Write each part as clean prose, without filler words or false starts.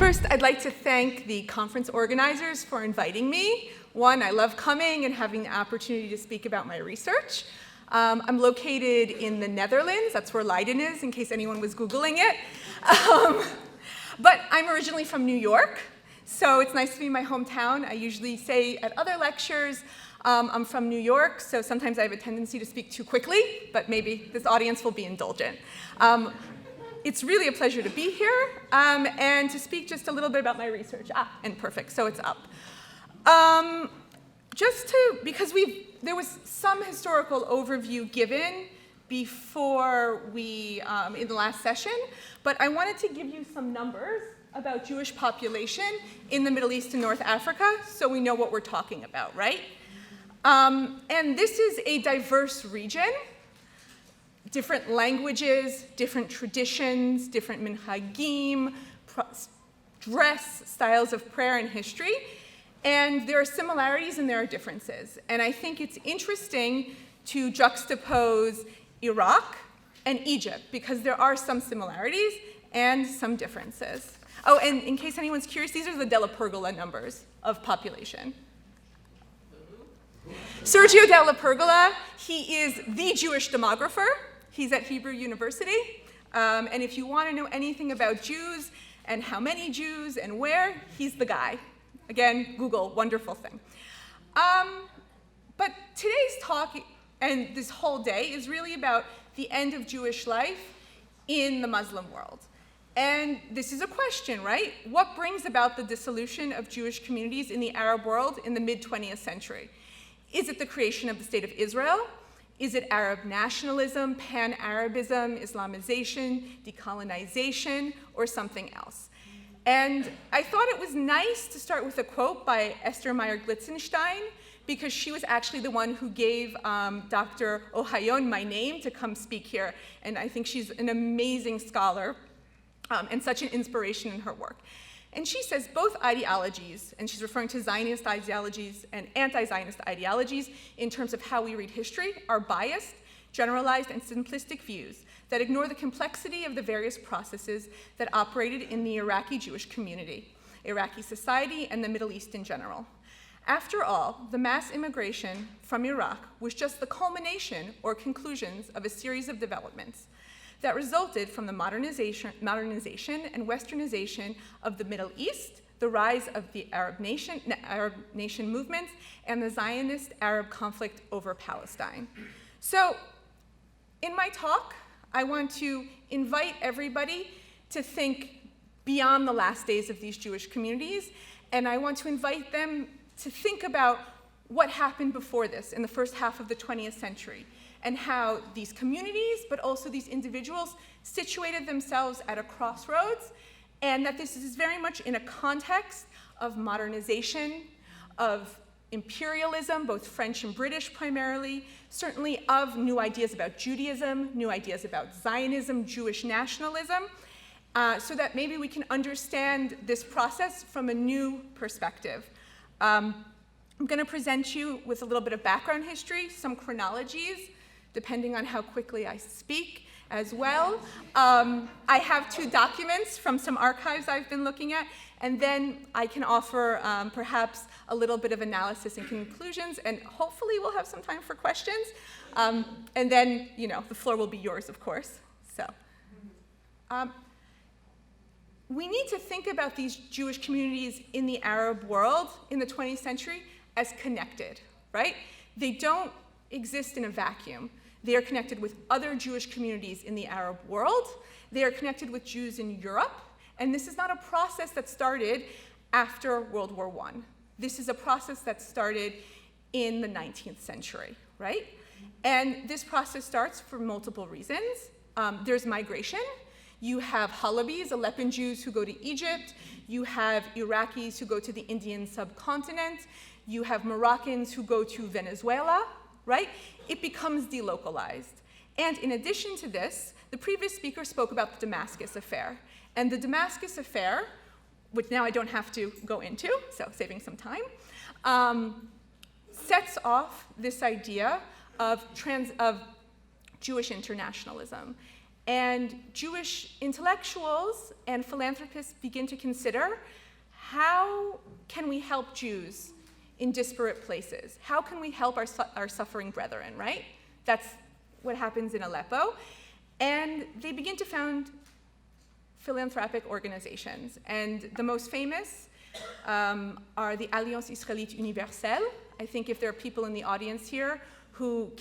First, I'd like to thank the conference organizers for inviting me. One, I love coming and having the opportunity to speak about my research. I'm located in the Netherlands. That's where Leiden is, in case anyone was Googling it. But I'm originally from New York, so it's nice to be in my hometown. I usually say at other lectures, I'm from New York, so sometimes I have a tendency to speak too quickly, but maybe this audience will be indulgent. It's really a pleasure to be here and to speak just a little bit about my research. And perfect, so it's up. Because there was some historical overview given before in the last session, but I wanted to give you some numbers about Jewish population in the Middle East and North Africa so we know what we're talking about, right? And this is a diverse region. Different languages, different traditions, different minhagim, dress, styles of prayer and history. And there are similarities and there are differences. And I think it's interesting to juxtapose Iraq and Egypt because there are some similarities and some differences. Oh, and in case anyone's curious, these are the Della Pergola numbers of population. Sergio Della Pergola, he is the Jewish demographer. He's at Hebrew University. And if you want to know anything about Jews and how many Jews and where, he's the guy. Again, Google, wonderful thing. But today's talk and this whole day is really about the end of Jewish life in the Muslim world. And this is a question, right? What brings about the dissolution of Jewish communities in the Arab world in the mid-20th century? Is it the creation of the State of Israel? Is it Arab nationalism, pan-Arabism, Islamization, decolonization, or something else? And I thought it was nice to start with a quote by Esther Meyer-Glitzenstein, because she was actually the one who gave Dr. Ohayon my name to come speak here. And I think she's an amazing scholar and such an inspiration in her work. And she says both ideologies, and she's referring to Zionist ideologies and anti-Zionist ideologies in terms of how we read history, are biased, generalized, and simplistic views that ignore the complexity of the various processes that operated in the Iraqi Jewish community, Iraqi society, and the Middle East in general. After all, the mass immigration from Iraq was just the culmination or conclusions of a series of developments that resulted from the modernization and westernization of the Middle East, the rise of the Arab nation movements, and the Zionist Arab conflict over Palestine. So in my talk, I want to invite everybody to think beyond the last days of these Jewish communities, and I want to invite them to think about what happened before this in the first half of the 20th century, and how these communities, but also these individuals, situated themselves at a crossroads, and that this is very much in a context of modernization, of imperialism, both French and British primarily, certainly of new ideas about Judaism, new ideas about Zionism, Jewish nationalism, so that maybe we can understand this process from a new perspective. I'm going to present you with a little bit of background history, some chronologies, depending on how quickly I speak as well. I have 2 documents from some archives I've been looking at, and then I can offer perhaps a little bit of analysis and conclusions, and hopefully we'll have some time for questions. And then, the floor will be yours, of course. So, we need to think about these Jewish communities in the Arab world in the 20th century as connected, right? They don't exist in a vacuum. They are connected with other Jewish communities in the Arab world. They are connected with Jews in Europe. And this is not a process that started after World War I. This is a process that started in the 19th century, right? And this process starts for multiple reasons. There's migration. You have Halabis, Aleppan Jews who go to Egypt. You have Iraqis who go to the Indian subcontinent. You have Moroccans who go to Venezuela, right? It becomes delocalized. And in addition to this, the previous speaker spoke about the Damascus affair. And the Damascus affair, which now I don't have to go into, so saving some time, sets off this idea of Jewish internationalism. And Jewish intellectuals and philanthropists begin to consider, how can we help Jews in disparate places? How can we help our suffering brethren, right? That's what happens in Aleppo. And they begin to found philanthropic organizations. And the most famous are the Alliance Israélite Universelle. I think if there are people in the audience here who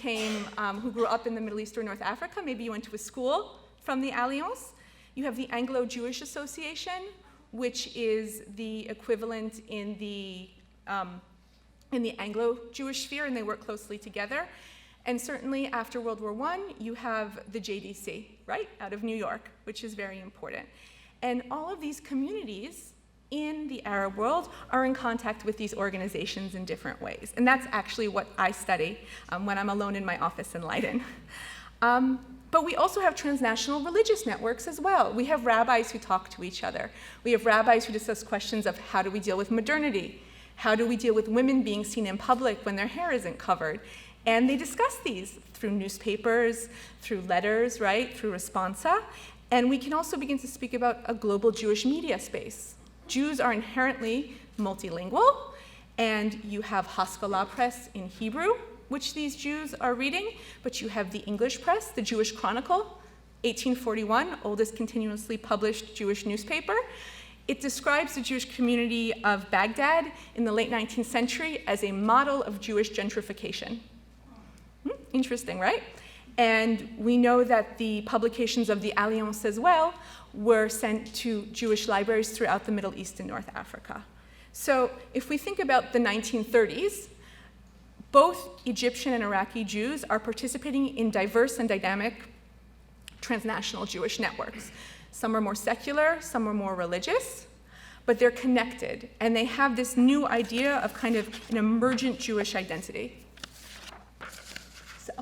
who grew up in the Middle East or North Africa, maybe you went to a school from the Alliance. You have the Anglo Jewish Association, which is the equivalent in the Anglo Jewish sphere, and they work closely together. And certainly after World War I, you have the JDC, right, out of New York, which is very important. And all of these communities in the Arab world are in contact with these organizations in different ways. And that's actually what I study when I'm alone in my office in Leiden. But we also have transnational religious networks as well. We have rabbis who talk to each other. We have rabbis who discuss questions of how do we deal with modernity? How do we deal with women being seen in public when their hair isn't covered? And they discuss these through newspapers, through letters, right, through responsa. And we can also begin to speak about a global Jewish media space. Jews are inherently multilingual, and you have Haskalah press in Hebrew, which these Jews are reading, but you have the English press, the Jewish Chronicle, 1841, oldest continuously published Jewish newspaper. It describes the Jewish community of Baghdad in the late 19th century as a model of Jewish gentrification. Interesting, right? And we know that the publications of the Alliance as well were sent to Jewish libraries throughout the Middle East and North Africa. So if we think about the 1930s, both Egyptian and Iraqi Jews are participating in diverse and dynamic transnational Jewish networks. Some are more secular, some are more religious, but they're connected, and they have this new idea of kind of an emergent Jewish identity. So,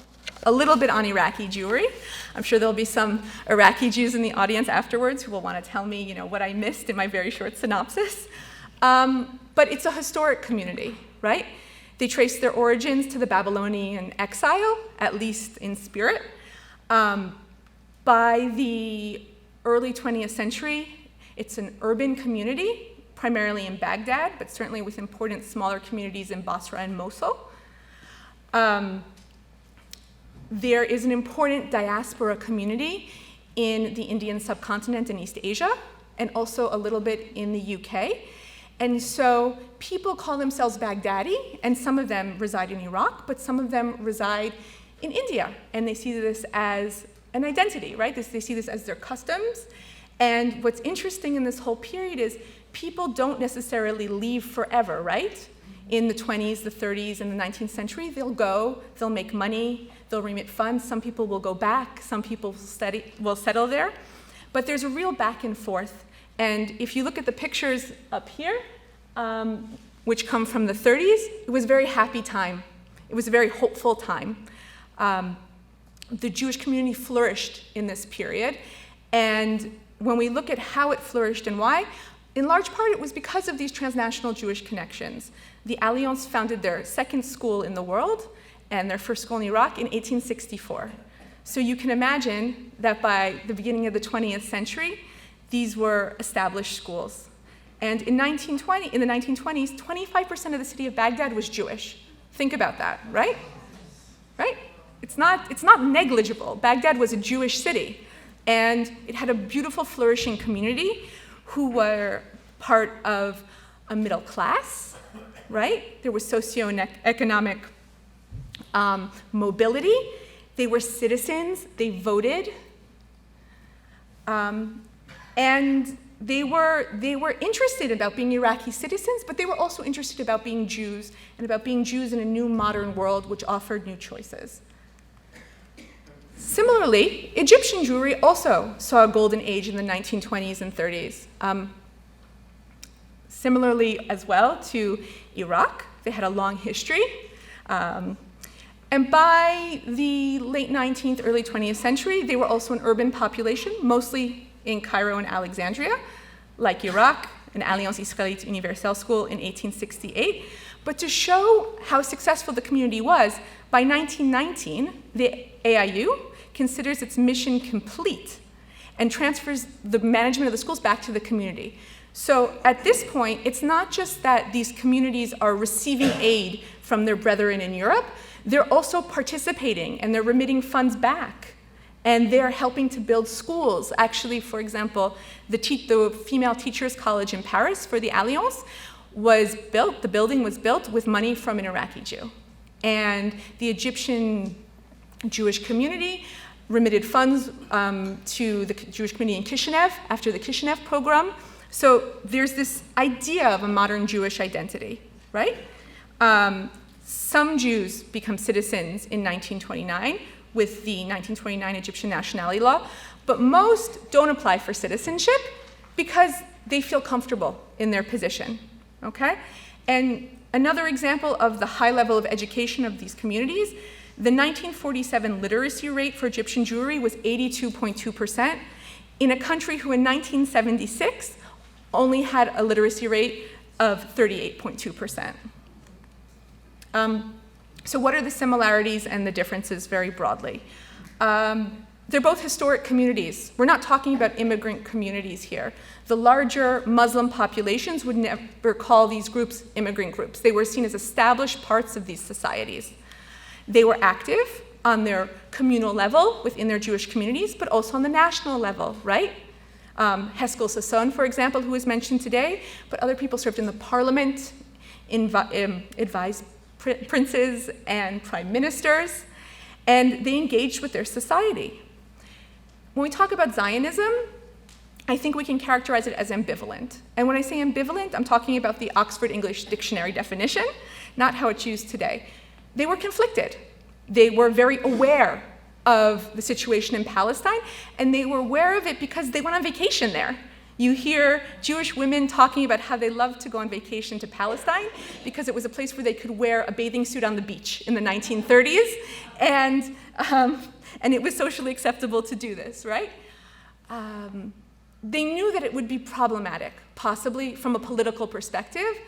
a little bit on Iraqi Jewry. I'm sure there'll be some Iraqi Jews in the audience afterwards who will want to tell me, what I missed in my very short synopsis. But it's a historic community, right? They trace their origins to the Babylonian exile, at least in spirit. By the early 20th century, it's an urban community, primarily in Baghdad, but certainly with important smaller communities in Basra and Mosul. There is an important diaspora community in the Indian subcontinent and East Asia, and also a little bit in the UK. And so people call themselves Baghdadi, and some of them reside in Iraq, but some of them reside in India, and they see this as an identity, right? They see this as their customs. And what's interesting in this whole period is people don't necessarily leave forever, right? In the 20s, the 30s, and the 19th century, they'll go, they'll make money, they'll remit funds, some people will go back, some people will settle there. But there's a real back and forth. And if you look at the pictures up here, which come from the 30s, it was a very happy time. It was a very hopeful time. The Jewish community flourished in this period. And when we look at how it flourished and why, in large part it was because of these transnational Jewish connections. The Alliance founded their second school in the world and their first school in Iraq in 1864. So you can imagine that by the beginning of the 20th century, these were established schools. And in the 1920s, 25% of the city of Baghdad was Jewish. Think about that, right? Right? It's not negligible. Baghdad was a Jewish city, and it had a beautiful, flourishing community who were part of a middle class, right? There was socioeconomic mobility. They were citizens. They voted. And they were interested about being Iraqi citizens, but they were also interested about being Jews and about being Jews in a new modern world which offered new choices. Similarly, Egyptian Jewry also saw a golden age in the 1920s and 30s. Similarly as well to Iraq, they had a long history. And by the late 19th, early 20th century, they were also an urban population, mostly in Cairo and Alexandria, like Iraq, an Alliance Israélite Universelle school in 1868. But to show how successful the community was, by 1919, the AIU considers its mission complete and transfers the management of the schools back to the community. So at this point, it's not just that these communities are receiving aid from their brethren in Europe, they're also participating and they're remitting funds back. And they're helping to build schools. Actually, for example, the female teachers college in Paris for the Alliance was built, the building was built with money from an Iraqi Jew. And the Egyptian Jewish community remitted funds to the Jewish community in Kishinev after the Kishinev pogrom. So there's this idea of a modern Jewish identity, right? Some Jews become citizens in 1929 with the 1929 Egyptian nationality law, but most don't apply for citizenship because they feel comfortable in their position, okay? And another example of the high level of education of these communities, the 1947 literacy rate for Egyptian Jewry was 82.2%, in a country who in 1976 only had a literacy rate of 38.2%. So what are the similarities and the differences very broadly? They're both historic communities. We're not talking about immigrant communities here. The larger Muslim populations would never call these groups immigrant groups. They were seen as established parts of these societies. They were active on their communal level within their Jewish communities, but also on the national level, right? Heskel Sasson, for example, who was mentioned today, but other people served in the parliament, advised princes and prime ministers, and they engaged with their society. When we talk about Zionism, I think we can characterize it as ambivalent. And when I say ambivalent, I'm talking about the Oxford English Dictionary definition, not how it's used today. They were conflicted. They were very aware of the situation in Palestine, and they were aware of it because they went on vacation there. You hear Jewish women talking about how they loved to go on vacation to Palestine because it was a place where they could wear a bathing suit on the beach in the 1930s, and it was socially acceptable to do this, right? They knew that it would be problematic, possibly from a political perspective,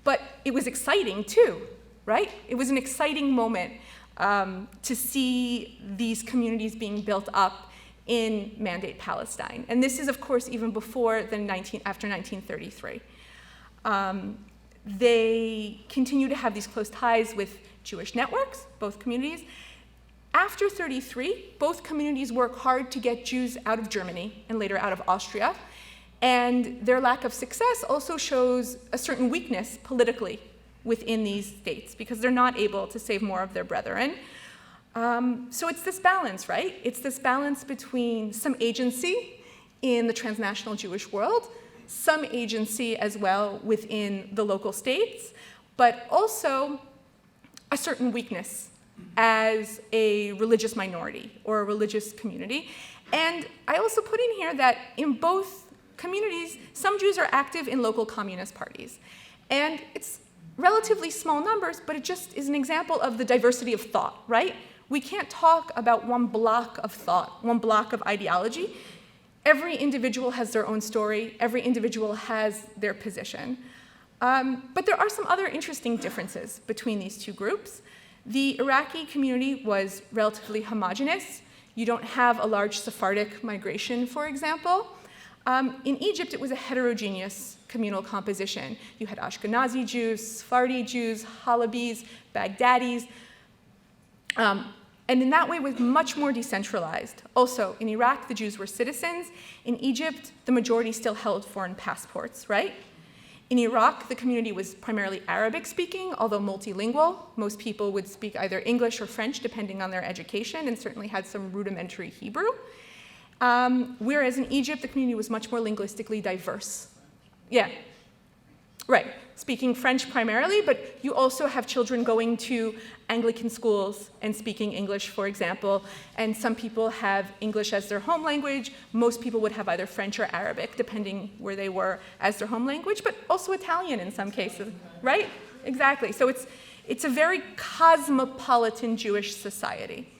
but it was exciting too, right? It was an exciting moment to see these communities being built up in Mandate Palestine. And this is, of course, even before after 1933. They continue to have these close ties with Jewish networks, both communities. After 33, both communities work hard to get Jews out of Germany and later out of Austria. And their lack of success also shows a certain weakness politically within these states because they're not able to save more of their brethren. So it's this balance, right? It's this balance between some agency in the transnational Jewish world, some agency as well within the local states, but also a certain weakness as a religious minority or a religious community. And I also put in here that in both communities, some Jews are active in local communist parties. And it's relatively small numbers, but it just is an example of the diversity of thought, right? We can't talk about one block of thought, one block of ideology. Every individual has their own story. Every individual has their position. But there are some other interesting differences between these two groups. The Iraqi community was relatively homogeneous. You don't have a large Sephardic migration, for example. In Egypt, it was a heterogeneous communal composition. You had Ashkenazi Jews, Sephardi Jews, Halabis, Baghdadis, and in that way was much more decentralized. Also, in Iraq, the Jews were citizens. In Egypt, the majority still held foreign passports, right? In Iraq, the community was primarily Arabic-speaking, although multilingual. Most people would speak either English or French, depending on their education, and certainly had some rudimentary Hebrew. Whereas in Egypt, the community was much more linguistically diverse. Yeah, right. Speaking French primarily, but you also have children going to Anglican schools and speaking English, for example, and some people have English as their home language. Most people would have either French or Arabic, depending where they were, as their home language, but also Italian in some cases, right? Exactly. So it's a very cosmopolitan Jewish society.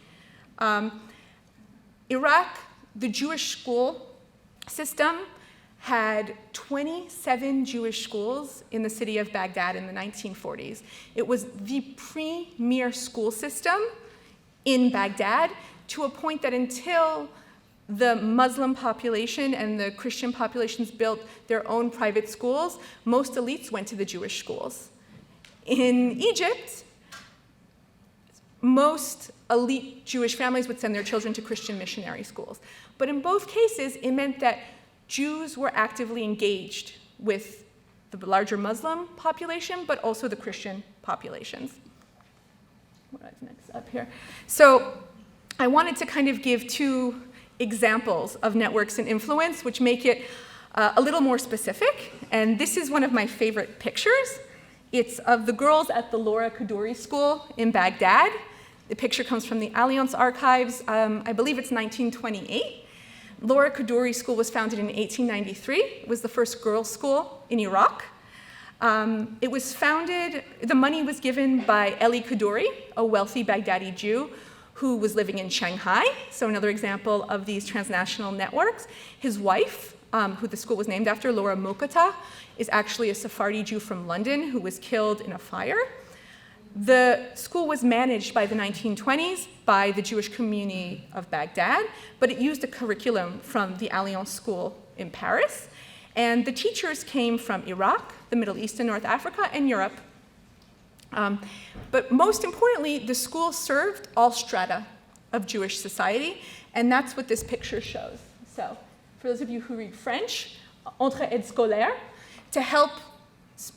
Iraq, the Jewish school system, had 27 Jewish schools in the city of Baghdad in the 1940s. It was the premier school system in Baghdad. to a point that until the Muslim population and the Christian populations built their own private schools, most elites went to the Jewish schools. In Egypt, most elite Jewish families would send their children to Christian missionary schools. But in both cases, it meant that Jews were actively engaged with the larger Muslim population, but also the Christian populations. What's next up here? So I wanted to kind of give two examples of networks and influence, which make it a little more specific. And this is one of my favorite pictures. It's of the girls at the Laura Kaduri School in Baghdad. The picture comes from the Alliance archives. I believe it's 1928. Laura Kaduri School was founded in 1893. It was the first girls' school in Iraq. It was founded, the money was given by Eli Kaduri, a wealthy Baghdadi Jew who was living in Shanghai. So another example of these transnational networks. His wife, who the school was named after, Laura Mokata, is actually a Sephardi Jew from London who was killed in a fire. The school was managed by the 1920s by the Jewish community of Baghdad, but it used a curriculum from the Alliance School in Paris. And the teachers came from Iraq, the Middle East and North Africa, and Europe. But most importantly, the school served all strata of Jewish society, and that's what this picture shows. So for those of you who read French, entrée scolaire, to help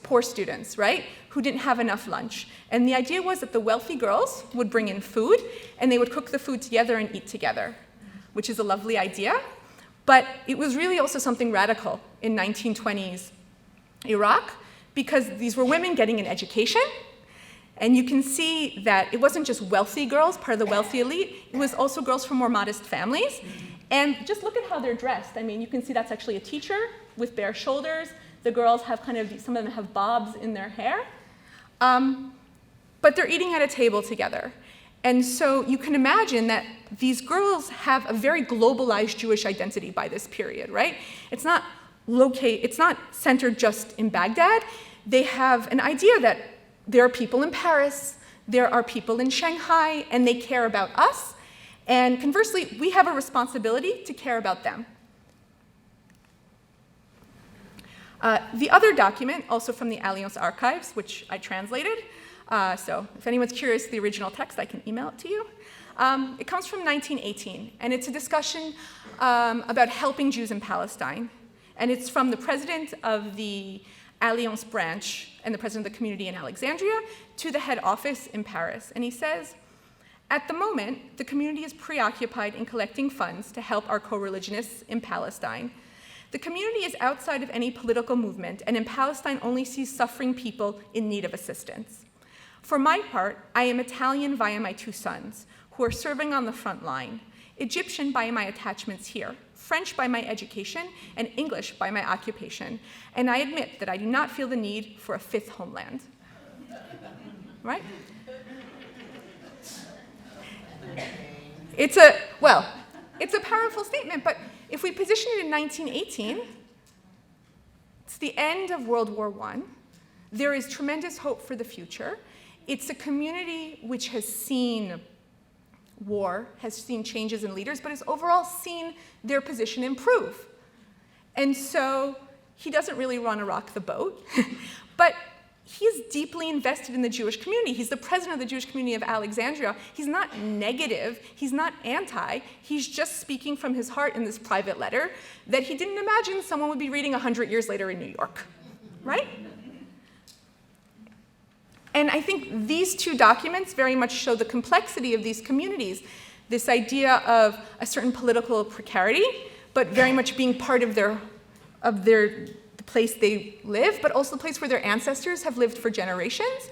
poor students, right, who didn't have enough lunch. And the idea was that the wealthy girls would bring in food, and they would cook the food together and eat together, which is a lovely idea. But it was really also something radical in 1920s Iraq, because these were women getting an education. And you can see that it wasn't just wealthy girls, part of the wealthy elite, it was also girls from more modest families. And just look at how they're dressed. I mean, you can see that's actually a teacher with bare shoulders. The girls have some of them have bobs in their hair. But they're eating at a table together. And so you can imagine that these girls have a very globalized Jewish identity by this period, right? It's not centered just in Baghdad. They have an idea that there are people in Paris, there are people in Shanghai, and they care about us. And conversely, we have a responsibility to care about them. The other document, also from the Alliance archives, which I translated, so if anyone's curious the original text, I can email it to you. It comes from 1918, and it's a discussion about helping Jews in Palestine. And it's from the president of the Alliance branch and the president of the community in Alexandria to the head office in Paris. And he says, at the moment, the community is preoccupied in collecting funds to help our co-religionists in Palestine. The community is outside of any political movement, and in Palestine only sees suffering people in need of assistance. For my part, I am Italian via my two sons, who are serving on the front line, Egyptian by my attachments here, French by my education, and English by my occupation. And I admit that I do not feel the need for a fifth homeland. Right? It's a powerful statement, but if we position it in 1918, it's the end of World War I. There is tremendous hope for the future. It's a community which has seen war, has seen changes in leaders, but has overall seen their position improve. And so he doesn't really want to rock the boat, but he's deeply invested in the Jewish community. He's the president of the Jewish community of Alexandria. He's not negative, he's not anti, he's just speaking from his heart in this private letter that he didn't imagine someone would be reading 100 years later in New York, right? And I think these two documents very much show the complexity of these communities, this idea of a certain political precarity, but very much being part of the place they live, but also the place where their ancestors have lived for generations,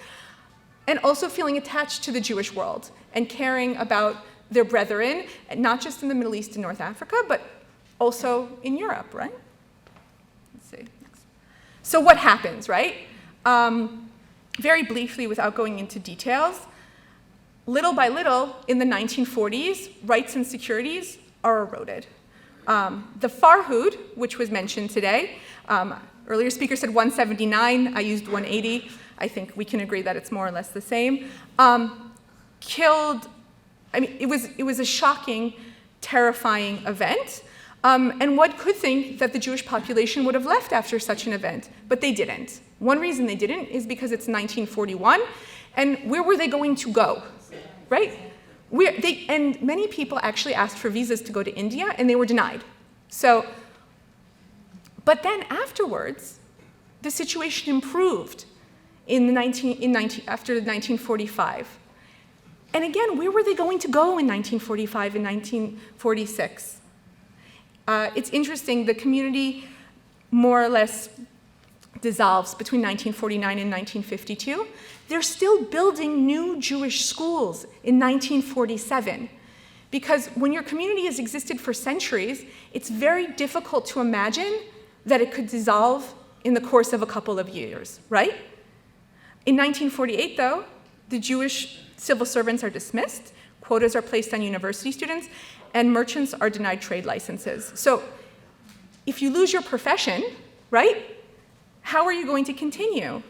and also feeling attached to the Jewish world and caring about their brethren, not just in the Middle East and North Africa, but also in Europe, right? Let's see. So what happens, right? Very briefly, without going into details, little by little, in the 1940s, rights and securities are eroded. The Farhud, which was mentioned today, earlier speaker said 179, I used 180. I think we can agree that it's more or less the same, killed I mean, it was a shocking, terrifying event. And one could think that the Jewish population would have left after such an event, but they didn't. One reason they didn't is because it's 1941, and where were they going to go, right? And many people actually asked for visas to go to India, and they were denied. So, but then afterwards, the situation improved after 1945. And again, where were they going to go in 1945 and 1946? It's interesting, the community more or less dissolves between 1949 and 1952. They're still building new Jewish schools in 1947. Because when your community has existed for centuries, it's very difficult to imagine that it could dissolve in the course of a couple of years, right? In 1948, though, the Jewish civil servants are dismissed, quotas are placed on university students, and merchants are denied trade licenses. So if you lose your profession, right, how are you going to continue?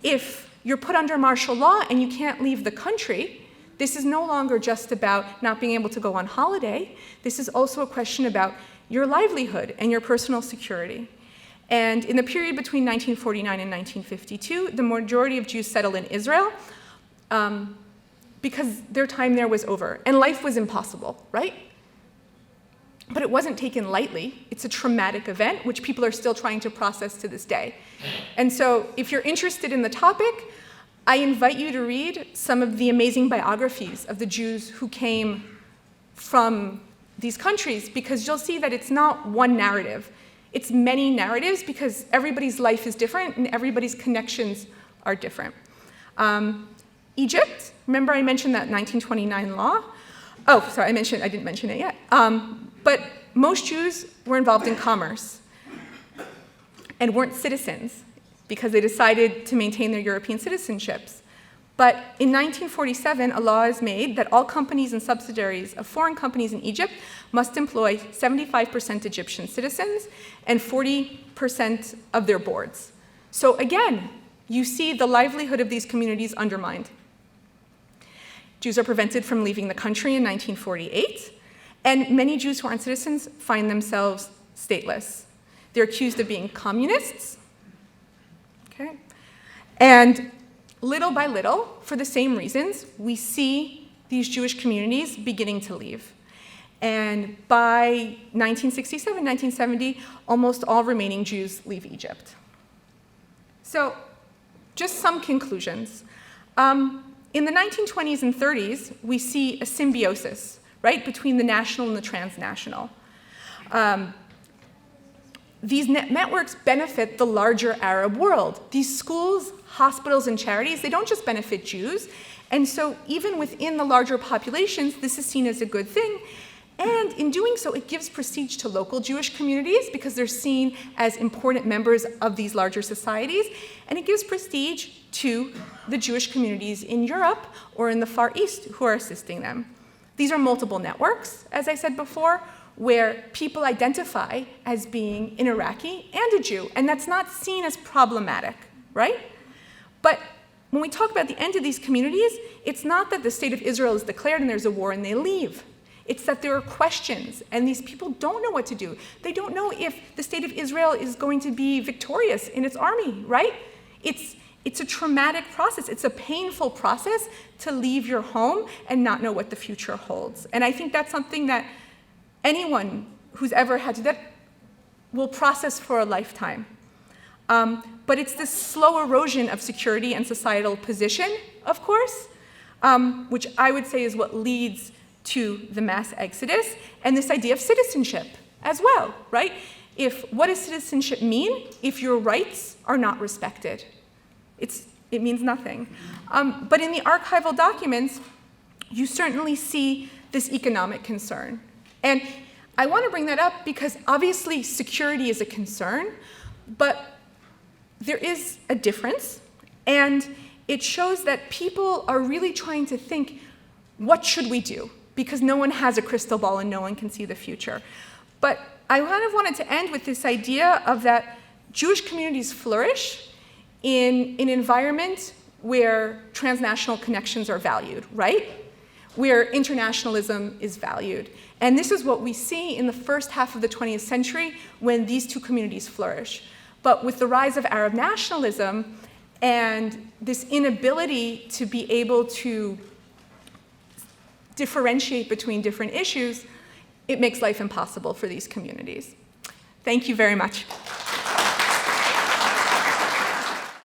If you're put under martial law and you can't leave the country, this is no longer just about not being able to go on holiday. This is also a question about your livelihood and your personal security. And in the period between 1949 and 1952, the majority of Jews settled in Israel because their time there was over, and life was impossible, right? But it wasn't taken lightly. It's a traumatic event, which people are still trying to process to this day. And so if you're interested in the topic, I invite you to read some of the amazing biographies of the Jews who came from these countries, because you'll see that it's not one narrative. It's many narratives, because everybody's life is different and everybody's connections are different. Egypt, remember I mentioned that 1929 law? Oh, sorry, I didn't mention it yet. But most Jews were involved in commerce and weren't citizens because they decided to maintain their European citizenships. But in 1947, a law is made that all companies and subsidiaries of foreign companies in Egypt must employ 75% Egyptian citizens and 40% of their boards. So again, you see the livelihood of these communities undermined. Jews are prevented from leaving the country in 1948, and many Jews who aren't citizens find themselves stateless. They're accused of being communists, okay? And little by little, for the same reasons, we see these Jewish communities beginning to leave. And by 1967, 1970, almost all remaining Jews leave Egypt. So, just some conclusions. In the 1920s and 30s, we see a symbiosis, right, between the national and the transnational. These networks benefit the larger Arab world. These schools, hospitals, and charities, they don't just benefit Jews. And so even within the larger populations, this is seen as a good thing. And in doing so, it gives prestige to local Jewish communities because they're seen as important members of these larger societies. And it gives prestige to the Jewish communities in Europe or in the Far East who are assisting them. These are multiple networks, as I said before, where people identify as being an Iraqi and a Jew, and that's not seen as problematic, right? But when we talk about the end of these communities, it's not that the state of Israel is declared and there's a war and they leave. It's that there are questions, and these people don't know what to do. They don't know if the state of Israel is going to be victorious in its army, right? It's a traumatic process. It's a painful process to leave your home and not know what the future holds. And I think that's something that anyone who's ever had to do that will process for a lifetime. But it's this slow erosion of security and societal position, of course, which I would say is what leads to the mass exodus, and this idea of citizenship as well, right? What does citizenship mean if your rights are not respected? It means nothing. But in the archival documents, you certainly see this economic concern. And I want to bring that up because obviously security is a concern, but there is a difference, and it shows that people are really trying to think, what should we do? Because no one has a crystal ball and no one can see the future. But I kind of wanted to end with this idea of that Jewish communities flourish in an environment where transnational connections are valued, right? where internationalism is valued. And this is what we see in the first half of the 20th century when these two communities flourish. But with the rise of Arab nationalism and this inability to be able to differentiate between different issues, it makes life impossible for these communities. Thank you very much.